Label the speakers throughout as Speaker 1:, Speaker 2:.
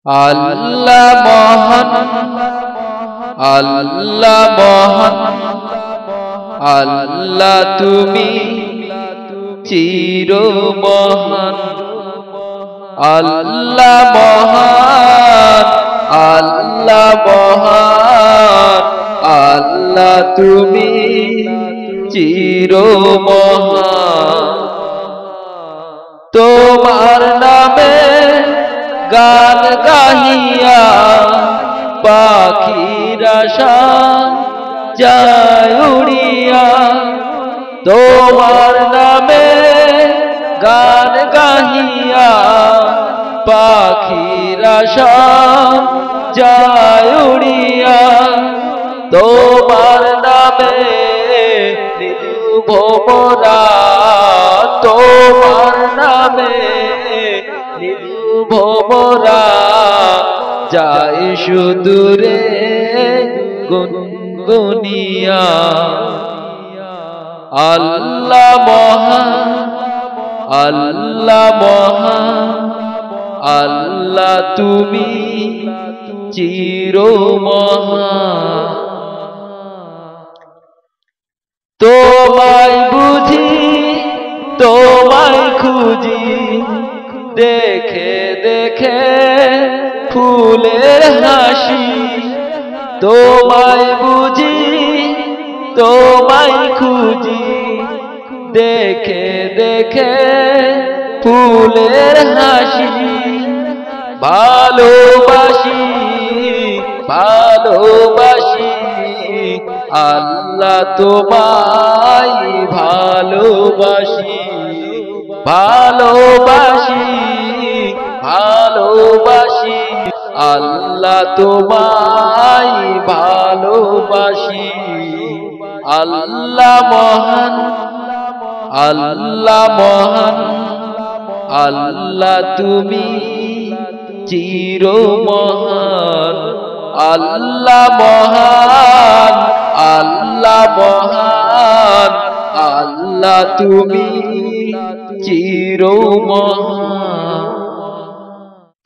Speaker 1: আল্লাহ মহান, আল্লাহ মহান, আল্লাহ তুমি চির মহান। আল্লাহ মহান, আল্লাহ মহান, আল্লাহ তুমি চির মহান। তোমার নামে গান গাহিয়া পাখিরা যায় উড়িয়া। তোমার নামে গান গাহিয়া পাখিরা যায় উড়িয়া। তোমার নামে ভোমরা, তোমার নামে ভোমরা যায় সুদূরে গুনগুনিয়া। আল্লাহ মহান, আল্লাহ মহান, আল্লাহ তুমি চির মহান। তোমায় বুঝি, তোমায় খুঁজি, দেখে দেখে ফুলের হাসি। তোমায় বুঝি, তোমায় খুঁজি, দেখে দেখে ফুলের হাসি। ভালোবাসি, ভালোবাসি, আল্লাহ তোমায় ভালোবাসি। ভালোবাসি, ভালোবাসি, আল্লাহ তোমায় ভালোবাসি। আল্লাহ মহান, আল্লাহ মহান, আল্লাহ তুমি চির মহান। আল্লাহ মহান, আল্লাহ মহান, আল্লাহ তুমি চির মহান।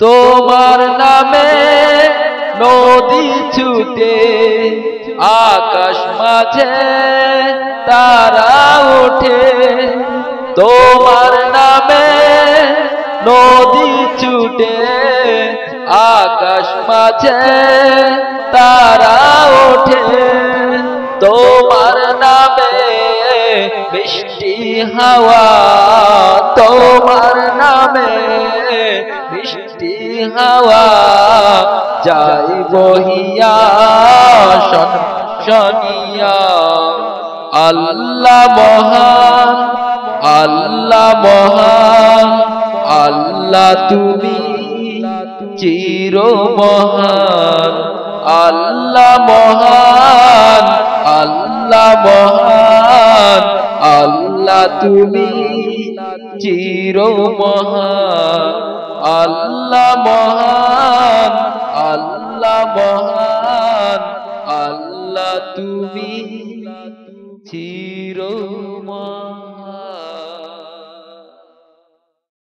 Speaker 1: তোমার নামে নদী ছুটে আকাশ মাঝে তারা ওঠে। তোমার নামে নদী ছুটে আকাশ মাঝে তারা ওঠে। তোমার নামে মিষ্টি হাওয়া, তোমার নামে মিষ্টি হাওয়া যাই বহিয়া শনিয়া। আল্লাহ মহান, আল্লাহ মহান, আল্লাহ তুমি চির মহান। আল্লাহ মহান, আল্লাহ মহান, আল্লাহ তুমি চির মহান। আল্লাহ মহান।